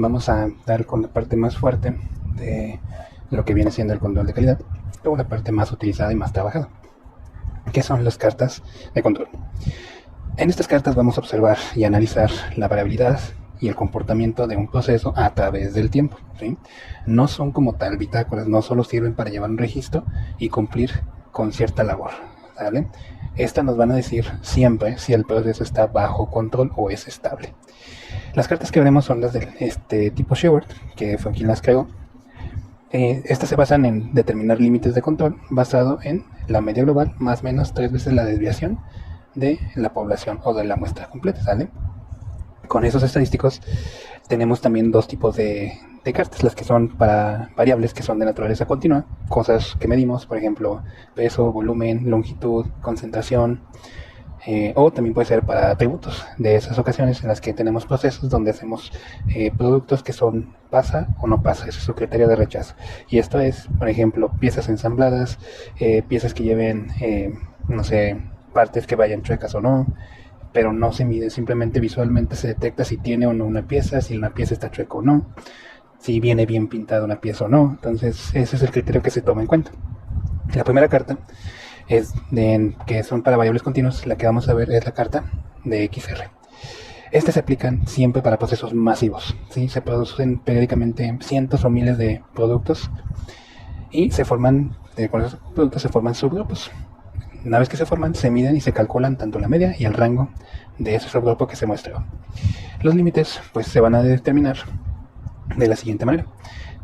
vamos a dar con la parte más fuerte de lo que viene siendo el control de calidad, luego la parte más utilizada y más trabajada, que son las cartas de control. En estas cartas vamos a observar y analizar la variabilidad y el comportamiento de un proceso a través del tiempo, ¿sí? No son como tal bitácoras, no solo sirven para llevar un registro y cumplir con cierta labor, ¿vale? Estas nos van a decir siempre si el proceso está bajo control o es estable. Las cartas que veremos son las de este tipo Sheward, que fue quien las creó. Estas se basan en determinar límites de control basado en la media global más o menos 3 veces la desviación de la población o de la muestra completa, ¿sale? Con esos estadísticos tenemos también dos tipos de cartas, las que son para variables que son de naturaleza continua, cosas que medimos, por ejemplo, peso, volumen, longitud, concentración, o también puede ser para atributos, de esas ocasiones en las que tenemos procesos donde hacemos productos que son pasa o no pasa, ese es su criterio de rechazo. Y esto es, por ejemplo, piezas ensambladas, piezas que lleven, no sé, partes que vayan chuecas o no, pero no se mide, simplemente visualmente se detecta si tiene o no una pieza, si una pieza está chueca o no, si viene bien pintada una pieza o no. Entonces ese es el criterio que se toma en cuenta. La primera carta es que son para variables continuas. La que vamos a ver es la carta de XR. Estas se aplican siempre para procesos masivos, ¿sí? Se producen periódicamente cientos o miles de productos y se forman, con esos productos se forman subgrupos. Una vez que se forman, se miden y se calculan tanto la media y el rango de ese subgrupo que se muestra. Los límites pues se van a determinar de la siguiente manera.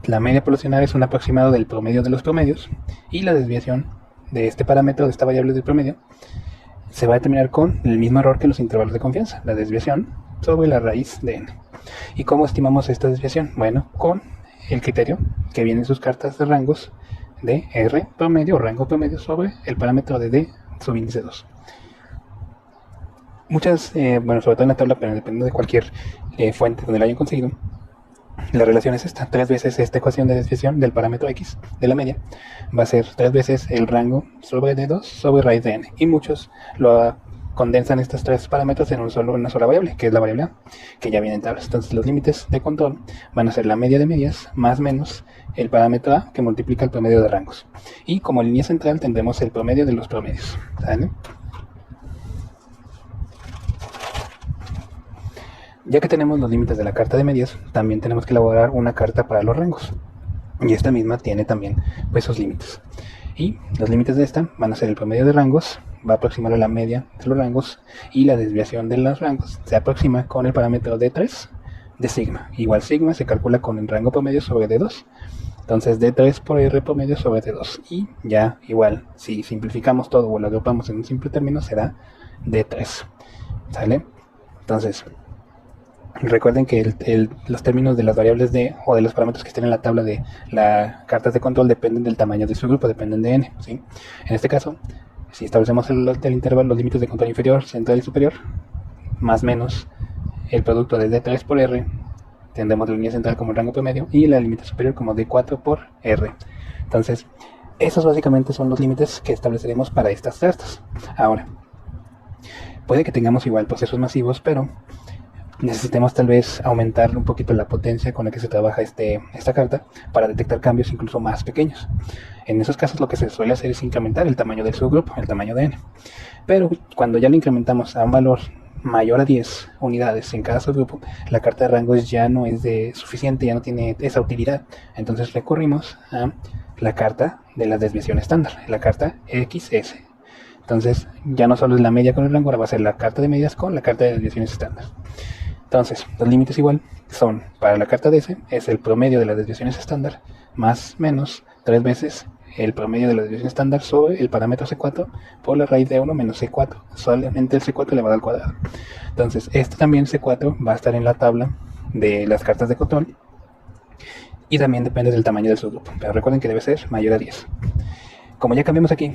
La media poblacional es un aproximado del promedio de los promedios y la desviación de este parámetro, de esta variable del promedio, se va a determinar con el mismo error que los intervalos de confianza, la desviación sobre la raíz de n. ¿Y cómo estimamos esta desviación? Bueno, con el criterio que viene en sus cartas de rangos de R promedio o rango promedio sobre el parámetro de D subíndice 2. Muchas, bueno, sobre todo en la tabla, pero depende de cualquier fuente donde la hayan conseguido, la relación es esta: 3 veces esta ecuación de desviación del parámetro x de la media va a ser 3 veces el rango sobre D2 sobre raíz de n, y muchos lo condensan estos tres parámetros en una sola variable, que es la variable A, que ya viene en tablas. Entonces los límites de control van a ser la media de medias más menos el parámetro A, que multiplica el promedio de rangos, y como línea central tendremos el promedio de los promedios, ¿sale? Ya que tenemos los límites de la carta de medias, también tenemos que elaborar una carta para los rangos, y esta misma tiene también pues sus límites. Y los límites de esta van a ser el promedio de rangos, va a aproximar a la media de los rangos, y la desviación de los rangos se aproxima con el parámetro D3 de sigma. Igual sigma se calcula con el rango promedio sobre D2, entonces D3 por R promedio sobre D2, y ya igual, si simplificamos todo o lo agrupamos en un simple término, será D3, ¿sale? Entonces recuerden que los términos de las variables de o de los parámetros que estén en la tabla de las cartas de control dependen del tamaño de su grupo, dependen de n, ¿sí? En este caso, si establecemos el intervalo, los límites de control inferior, central y superior, más menos el producto de D3 por R, tendremos la línea central como el rango promedio y la límite superior como D4 por R. Entonces, esos básicamente son los límites que estableceremos para estas cartas. Ahora, puede que tengamos igual procesos masivos, pero necesitemos tal vez aumentar un poquito la potencia con la que se trabaja esta carta para detectar cambios incluso más pequeños. En esos casos lo que se suele hacer es incrementar el tamaño del subgrupo, el tamaño de n. Pero cuando ya lo incrementamos a un valor mayor a 10 unidades en cada subgrupo, la carta de rangos ya no es suficiente, ya no tiene esa utilidad. Entonces recurrimos a la carta de la desviación estándar, la carta XS. Entonces ya no solo es la media con el rango, ahora va a ser la carta de medias con la carta de desviaciones estándar. Entonces, los límites igual son, para la carta DS, es el promedio de las desviaciones estándar más menos 3 veces el promedio de la desviación estándar sobre el parámetro C4 por la raíz de 1 menos C4, solamente el C4 elevado al cuadrado. Entonces, este también C4 va a estar en la tabla de las cartas de control y también depende del tamaño del subgrupo, pero recuerden que debe ser mayor a 10. Como ya cambiamos aquí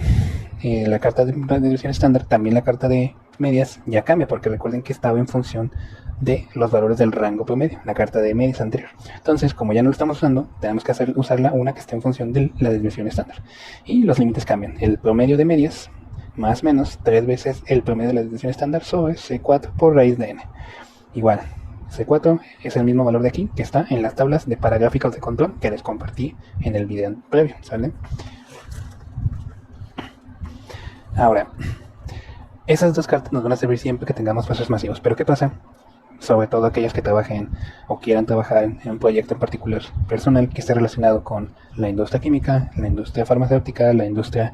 la carta de desviación estándar, también la carta de medias ya cambia, porque recuerden que estaba en función de los valores del rango promedio, la carta de medias anterior. Entonces, como ya no lo estamos usando, tenemos que usarla una que esté en función de la desviación estándar. Y los límites cambian. El promedio de medias más menos 3 veces el promedio de la desviación estándar sobre C4 por raíz de n. Igual, C4 es el mismo valor de aquí que está en las tablas de paragráficos de control que les compartí en el video previo, ¿sale? Ahora, esas dos cartas nos van a servir siempre que tengamos procesos masivos. Pero ¿qué pasa? Sobre todo aquellos que trabajen o quieran trabajar en un proyecto en particular personal que esté relacionado con la industria química, la industria farmacéutica, la industria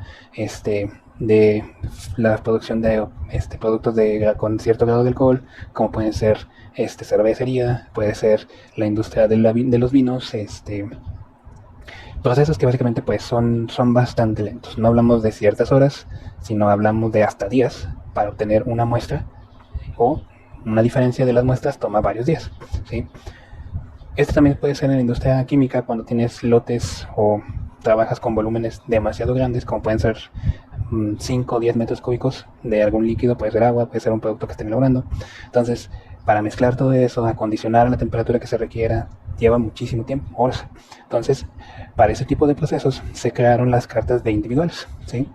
de la producción de productos con cierto grado de alcohol, como pueden ser cervecería, puede ser la industria de los vinos, procesos que básicamente pues son bastante lentos. No hablamos de ciertas horas, sino hablamos de hasta días para obtener una muestra, o una diferencia de las muestras toma varios días, ¿sí? Esto también puede ser en la industria química cuando tienes lotes o trabajas con volúmenes demasiado grandes, como pueden ser 5 o 10 metros cúbicos de algún líquido, puede ser agua, puede ser un producto que estén elaborando. Entonces, para mezclar todo eso, acondicionar a la temperatura que se requiera, lleva muchísimo tiempo, horas. Entonces, para ese tipo de procesos se crearon las cartas de individuales, ¿sí?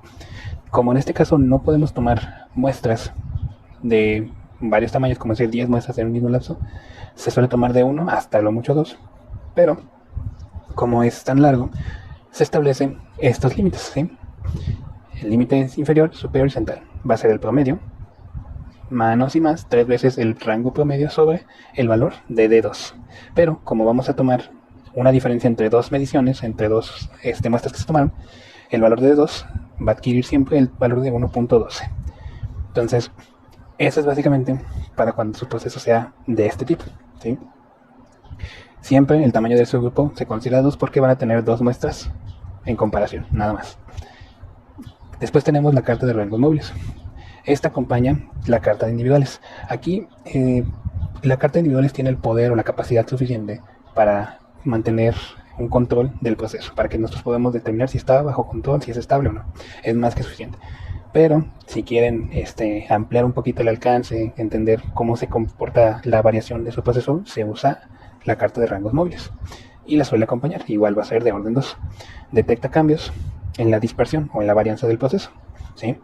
Como en este caso no podemos tomar muestras de varios tamaños, como decir 10 muestras en un mismo lapso, se suele tomar de 1 hasta lo mucho 2, pero como es tan largo, se establecen estos límites, ¿sí? El límite inferior, superior y central va a ser el promedio, menos y más, 3 veces el rango promedio sobre el valor de D2. Pero como vamos a tomar una diferencia entre dos mediciones, entre dos muestras que se tomaron, el valor de D2 va a adquirir siempre el valor de 1.12. Entonces, eso es básicamente para cuando su proceso sea de este tipo, ¿sí? Siempre el tamaño de su grupo se considera 2 porque van a tener 2 muestras en comparación, nada más. Después tenemos la carta de rangos móviles. Esta acompaña la carta de individuales. Aquí la carta de individuales tiene el poder o la capacidad suficiente para mantener un control del proceso, para que nosotros podamos determinar si está bajo control, si es estable o no. Es más que suficiente. Pero si quieren ampliar un poquito el alcance, entender cómo se comporta la variación de su proceso, se usa la carta de rangos móviles y la suele acompañar. Igual va a ser de orden 2. Detecta cambios en la dispersión o en la varianza del proceso, ¿sí?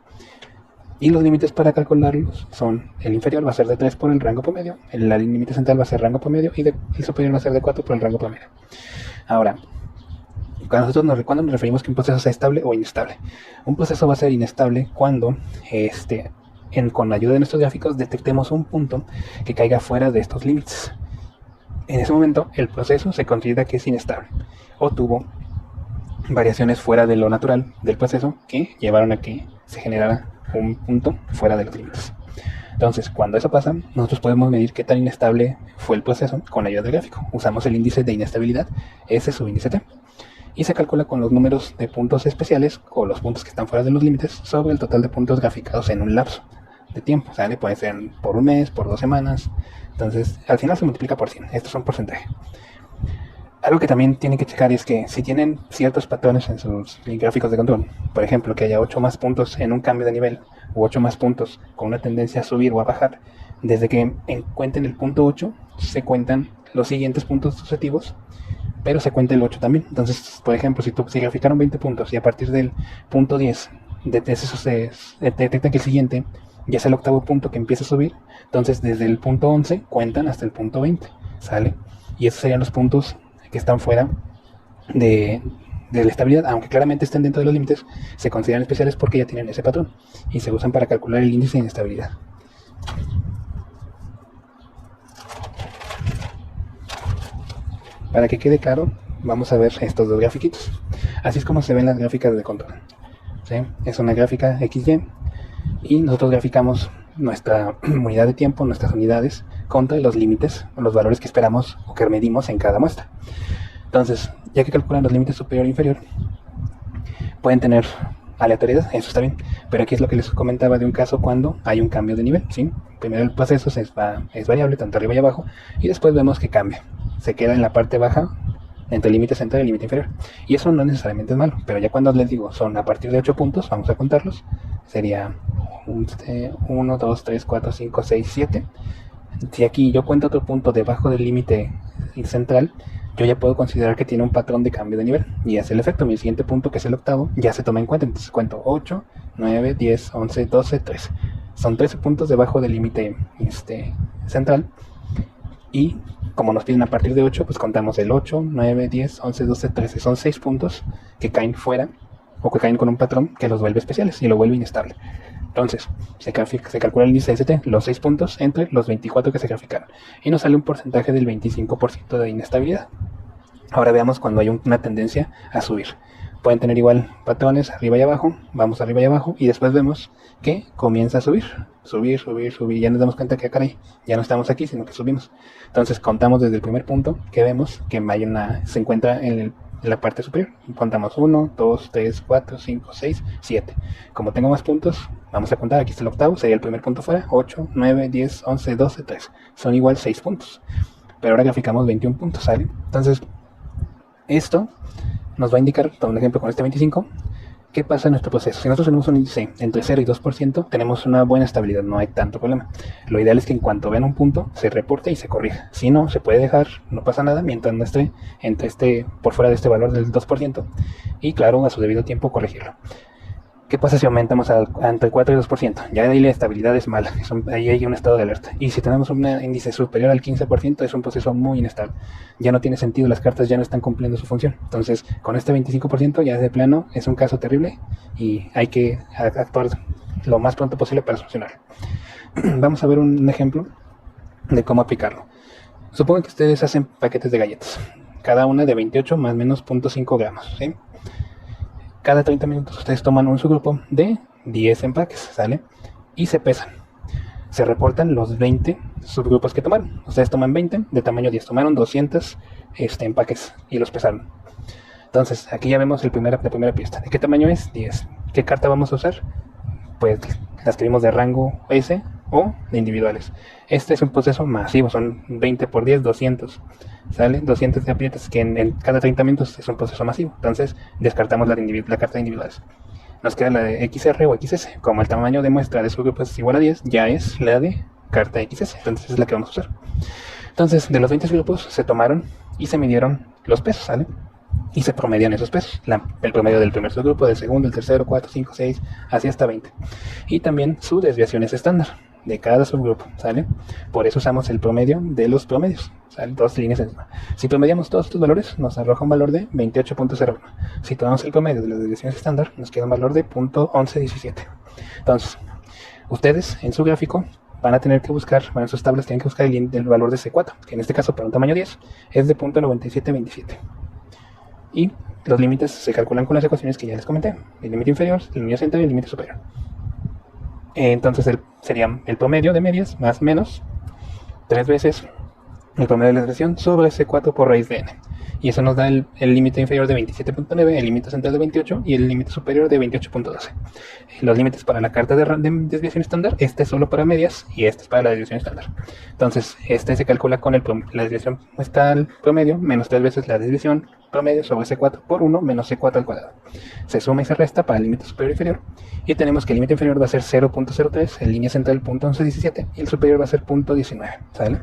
Y los límites para calcularlos son: el inferior va a ser de 3 por el rango promedio, el límite central va a ser rango promedio y el superior va a ser de 4 por el rango promedio. Ahora, cuando nos referimos que un proceso sea estable o inestable, un proceso va a ser inestable cuando con la ayuda de nuestros gráficos detectemos un punto que caiga fuera de estos límites. En ese momento el proceso se considera que es inestable o tuvo variaciones fuera de lo natural del proceso que llevaron a que se generara un punto fuera de los límites. Entonces, cuando eso pasa, nosotros podemos medir qué tan inestable fue el proceso con la ayuda del gráfico. Usamos el índice de inestabilidad, ese subíndice T, y se calcula con los números de puntos especiales o los puntos que están fuera de los límites sobre el total de puntos graficados en un lapso de tiempo, ¿sale? Puede ser por un mes, por 2 semanas. Entonces, al final se multiplica por 100. Esto es un porcentaje. Algo que también tienen que checar es que si tienen ciertos patrones en sus gráficos de control, por ejemplo, que haya 8 más puntos en un cambio de nivel, u 8 más puntos con una tendencia a subir o a bajar, desde que encuentren el punto 8, se cuentan los siguientes puntos sucesivos, pero se cuenta el 8 también. Entonces, por ejemplo, si graficaron 20 puntos y a partir del punto 10 se detecta que el siguiente ya es el octavo punto que empieza a subir, entonces desde el punto 11 cuentan hasta el punto 20, ¿sale? Y esos serían los puntos que están fuera de la estabilidad, aunque claramente estén dentro de los límites, se consideran especiales porque ya tienen ese patrón y se usan para calcular el índice de inestabilidad. Para que quede claro, vamos a ver estos dos grafiquitos. Así es como se ven las gráficas de control, ¿sí? Es una gráfica XY y nosotros graficamos nuestra unidad de tiempo, nuestras unidades, contra los límites o los valores que esperamos o que medimos en cada muestra. Entonces, ya que calculan los límites superior e inferior, pueden tener aleatoriedad, eso está bien, pero aquí es lo que les comentaba de un caso cuando hay un cambio de nivel, ¿sí? Primero el proceso es variable, tanto arriba y abajo, y después vemos que cambia, se queda en la parte baja entre el límite central y el límite inferior, y eso no necesariamente es malo, pero ya cuando les digo son a partir de 8 puntos, vamos a contarlos, sería 1, 2, 3, 4, 5, 6, 7. Si aquí yo cuento otro punto debajo del límite central, yo ya puedo considerar que tiene un patrón de cambio de nivel, y es el efecto. Mi siguiente punto, que es el octavo, ya se toma en cuenta, entonces cuento 8, 9, 10, 11, 12, 13. Son 13 puntos debajo del límite central, Y como nos piden a partir de 8, pues contamos el 8, 9, 10, 11, 12, 13. Son 6 puntos que caen fuera o que caen con un patrón que los vuelve especiales y lo vuelve inestable. Entonces, se calcula el índice ST, los 6 puntos entre los 24 que se graficaron. Y nos sale un porcentaje del 25% de inestabilidad. Ahora veamos cuando hay una tendencia a subir. Pueden tener igual patrones arriba y abajo, vamos arriba y abajo, y después vemos que comienza a subir, subir, ya nos damos cuenta que caray, ya no estamos aquí, sino que subimos. Entonces contamos desde el primer punto que vemos que se encuentra en la parte superior. Contamos 1, 2, 3, 4, 5, 6, 7. Como tengo más puntos, vamos a contar, aquí está el octavo, sería el primer punto fuera, 8, 9, 10, 11, 12, 13. Son igual 6 puntos. Pero ahora graficamos 21 puntos, ¿sale? Entonces, esto nos va a indicar, por un ejemplo con este 25, qué pasa en nuestro proceso. Si nosotros tenemos un índice entre 0 y 2%, tenemos una buena estabilidad, no hay tanto problema. Lo ideal es que en cuanto vean un punto, se reporte y se corrija. Si no, se puede dejar, no pasa nada, mientras no esté por fuera de este valor del 2%, y claro, a su debido tiempo corregirlo. ¿Qué pasa si aumentamos entre 4 y 2%? Ya de ahí la estabilidad es mala, ahí hay un estado de alerta. Y si tenemos un índice superior al 15%, es un proceso muy inestable. Ya no tiene sentido, las cartas ya no están cumpliendo su función. Entonces, con este 25% ya de plano es un caso terrible y hay que actuar lo más pronto posible para solucionarlo. Vamos a ver un ejemplo de cómo aplicarlo. Supongo que ustedes hacen paquetes de galletas, cada una de 28 más o menos 0.5 gramos, ¿sí? Cada 30 minutos ustedes toman un subgrupo de 10 empaques, ¿sale? Y se pesan. Se reportan los 20 subgrupos que tomaron. Ustedes toman 20 de tamaño 10. Tomaron 200 empaques y los pesaron. Entonces, aquí ya vemos la primera pista. ¿De qué tamaño es? 10. ¿Qué carta vamos a usar? Pues las que vimos de rango S o de individuales. Este es un proceso masivo, son 20 por 10, 200. ¿Sale? 200 de aprietas que en cada 30 minutos es un proceso masivo. Entonces descartamos la carta de individuales. Nos queda la de XR o XS. Como el tamaño de muestra de subgrupo es igual a 10, ya es la de carta XS. Entonces es la que vamos a usar. Entonces, de los 20 grupos se tomaron y se midieron los pesos, ¿sale? Y se promedian esos pesos. El promedio del primer subgrupo, del segundo, el tercero, 4, 5, 6, así hasta 20. Y también su desviación es estándar de cada subgrupo, ¿sale? Por eso usamos el promedio de los promedios, ¿sale? 2 líneas encima. Si promediamos todos estos valores, nos arroja un valor de 28.01. Si tomamos el promedio de las desviaciones estándar, nos queda un valor de 0.1117. Entonces, ustedes en su gráfico van a tener que buscar, en sus tablas tienen que buscar el valor de C4, que en este caso para un tamaño 10 es de 0.9727. Y los límites se calculan con las ecuaciones que ya les comenté: el límite inferior, el límite central y el límite superior. Entonces sería el promedio de medias más menos 3 veces el promedio de la desviación sobre C4 por raíz de n. Y eso nos da el límite inferior de 27.9, el límite central de 28 y el límite superior de 28.12. Los límites para la carta de desviación estándar, este es solo para medias y este es para la desviación estándar. Entonces, este se calcula con la desviación está al promedio menos 3 veces la desviación promedio sobre C4 por 1 menos C4 al cuadrado. Se suma y se resta para el límite superior e inferior. Y tenemos que el límite inferior va a ser 0.03, el línea central 0.1117 y el superior va a ser 0.19, ¿sale?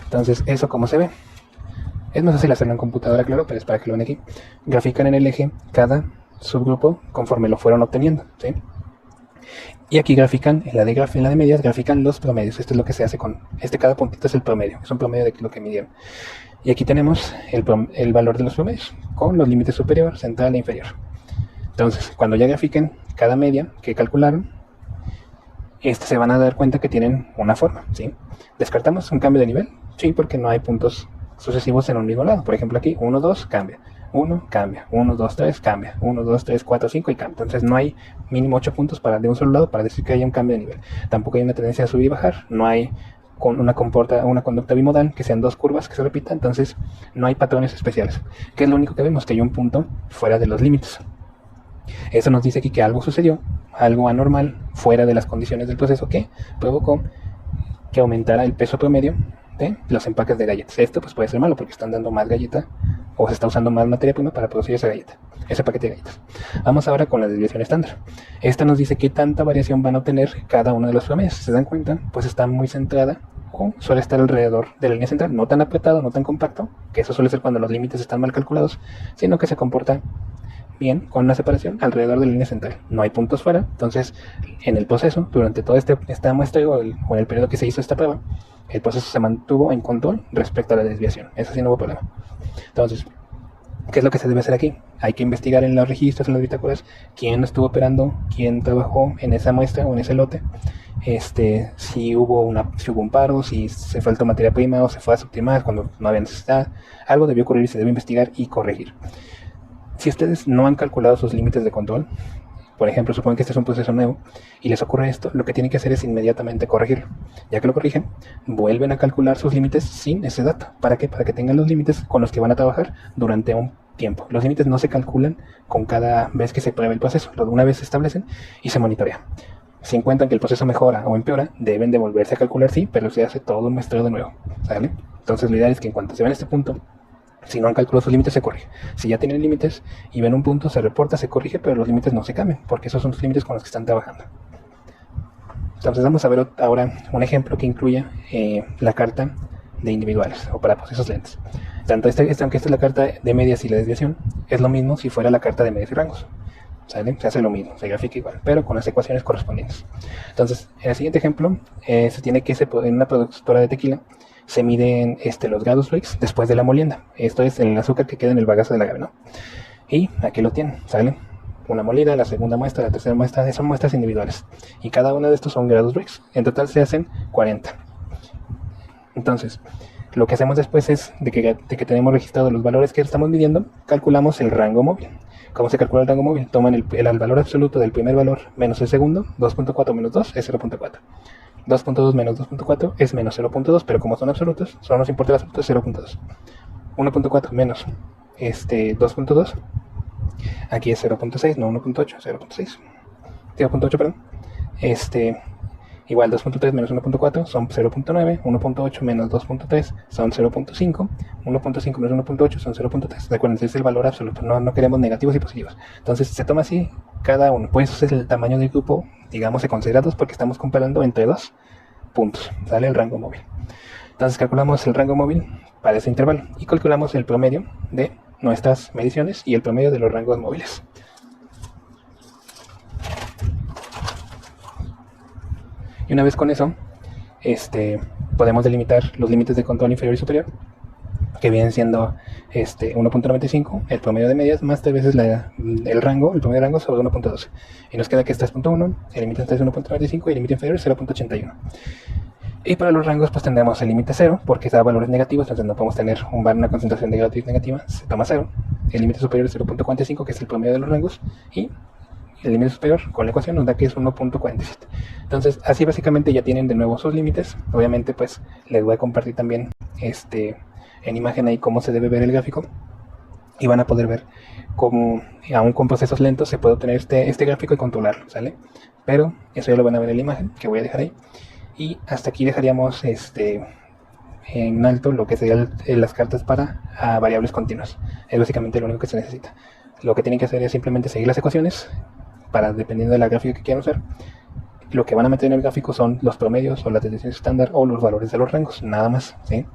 Entonces, eso como se ve. Es más fácil hacerlo en computadora, claro, pero es para que lo vean aquí. Grafican en el eje cada subgrupo conforme lo fueron obteniendo, ¿sí? Y aquí grafican, en la de medias, grafican los promedios. Esto es lo que se hace con cada puntito es el promedio, es un promedio de lo que midieron. Y aquí tenemos el valor de los promedios, con los límites superior, central e inferior. Entonces, cuando ya grafiquen cada media que calcularon, se van a dar cuenta que tienen una forma, ¿sí? ¿Descartamos un cambio de nivel? Sí, porque no hay puntos sucesivos en un mismo lado. Por ejemplo, aquí 1, 2, cambia. 1, cambia. 1, 2, 3, cambia. 1, 2, 3, 4, 5 y cambia. Entonces no hay mínimo 8 puntos de un solo lado para decir que haya un cambio de nivel. Tampoco hay una tendencia a subir y bajar. No hay una conducta bimodal, que sean dos curvas que se repitan. Entonces no hay patrones especiales. ¿Qué es lo único que vemos? Que hay un punto fuera de los límites. Eso nos dice aquí que algo sucedió, algo anormal, fuera de las condiciones del proceso, que provocó que aumentara el peso promedio de los empaques de galletas. Esto pues puede ser malo porque están dando más galleta o se está usando más materia prima para producir esa galleta, ese paquete de galletas. Vamos ahora con la desviación estándar. Esta nos dice qué tanta variación van a obtener cada uno de los promedios. Si se dan cuenta, pues está muy centrada o suele estar alrededor de la línea central, no tan apretado, no tan compacto, que eso suele ser cuando los límites están mal calculados, sino que se comporta bien con una separación alrededor de la línea central. No hay puntos fuera. Entonces, en el proceso, durante toda esta muestra o en el periodo que se hizo esta prueba, el proceso se mantuvo en control respecto a la desviación. Eso sí, no hubo problema. Entonces, ¿qué es lo que se debe hacer aquí? Hay que investigar en los registros, en las bitácoras, quién estuvo operando, quién trabajó en esa muestra o en ese lote, si hubo un paro, si se faltó materia prima o se fue a subtimar cuando no había necesidad. Algo debió ocurrir y se debe investigar y corregir. Si ustedes no han calculado sus límites de control, por ejemplo, supongan que este es un proceso nuevo y les ocurre esto, lo que tienen que hacer es inmediatamente corregirlo. Ya que lo corrigen, vuelven a calcular sus límites sin ese dato. ¿Para qué? Para que tengan los límites con los que van a trabajar durante un tiempo. Los límites no se calculan con cada vez que se pruebe el proceso. Una vez se establecen y se monitorea. Si encuentran que el proceso mejora o empeora, deben de volverse a calcular, sí, pero se hace todo un muestreo de nuevo, ¿sale? Entonces, lo ideal es que en cuanto se vean este punto, si no han calculado sus límites, se corrige. Si ya tienen límites y ven un punto, se reporta, se corrige, pero los límites no se cambian, porque esos son los límites con los que están trabajando. Entonces vamos a ver ahora un ejemplo que incluya la carta de individuales o para procesos lentos. Aunque esta es la carta de medias y la desviación, es lo mismo si fuera la carta de medias y rangos. ¿Sale? Se hace lo mismo, se grafica igual, pero con las ecuaciones correspondientes. Entonces, en el siguiente ejemplo, se tiene que en una productora de tequila se miden los grados Brix después de la molienda. Esto es el azúcar que queda en el bagazo de la agave, ¿no? Y aquí lo tienen, ¿sale? Una molida, la segunda muestra, la tercera muestra, son muestras individuales. Y cada uno de estos son grados Brix. En total se hacen 40. Entonces, lo que hacemos después es, de que tenemos registrados los valores que estamos midiendo, calculamos el rango móvil. ¿Cómo se calcula el rango móvil? Toman el valor absoluto del primer valor menos el segundo, 2.4 menos 2 es 0.4. 2.2 menos 2.4 es menos 0.2, pero como son absolutos, solo nos importa el absoluto, es 0.2. 1.4 menos 2.2, aquí es 0.6, no 1.8, 0.6. 0.8, perdón. Igual 2.3 menos 1.4 son 0.9, 1.8 menos 2.3 son 0.5, 1.5 menos 1.8 son 0.3. Recuerden, ese es el valor absoluto, no queremos negativos y positivos. Entonces se toma así cada uno. Pues ese es el tamaño del grupo, digamos, se considera 2 porque estamos comparando entre dos puntos. Sale el rango móvil. Entonces calculamos el rango móvil para ese intervalo y calculamos el promedio de nuestras mediciones y el promedio de los rangos móviles. Y una vez con eso, podemos delimitar los límites de control inferior y superior, que vienen siendo 1.95, el promedio de medias, más 3 veces el promedio de rango sobre 1.12. Y nos queda que es 3.1, el límite es 1.95 y el límite inferior es 0.81. Y para los rangos pues tendremos el límite 0, porque da valores negativos, entonces no podemos tener una concentración de grados negativa, se toma 0. El límite superior es 0.45, que es el promedio de los rangos, y el límite superior con la ecuación nos da que es 1.47. Entonces así básicamente ya tienen de nuevo sus límites. Obviamente pues les voy a compartir también en imagen ahí cómo se debe ver el gráfico y van a poder ver cómo aún con procesos lentos se puede obtener este gráfico y controlarlo, ¿sale? Pero eso ya lo van a ver en la imagen que voy a dejar ahí. Y hasta aquí dejaríamos en alto lo que serían las cartas para variables continuas. Es básicamente lo único que se necesita. Lo que tienen que hacer es simplemente seguir las ecuaciones dependiendo de la gráfica que quieran usar. Lo que van a meter en el gráfico son los promedios o las desviaciones estándar o los valores de los rangos, nada más, ¿sí?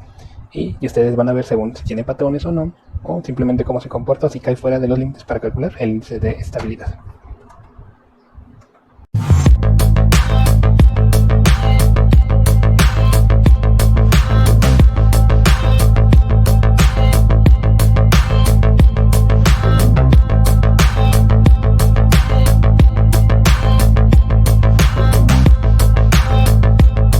Y ustedes van a ver según si tiene patrones o no, o simplemente cómo se comporta o si cae fuera de los límites para calcular el índice de estabilidad.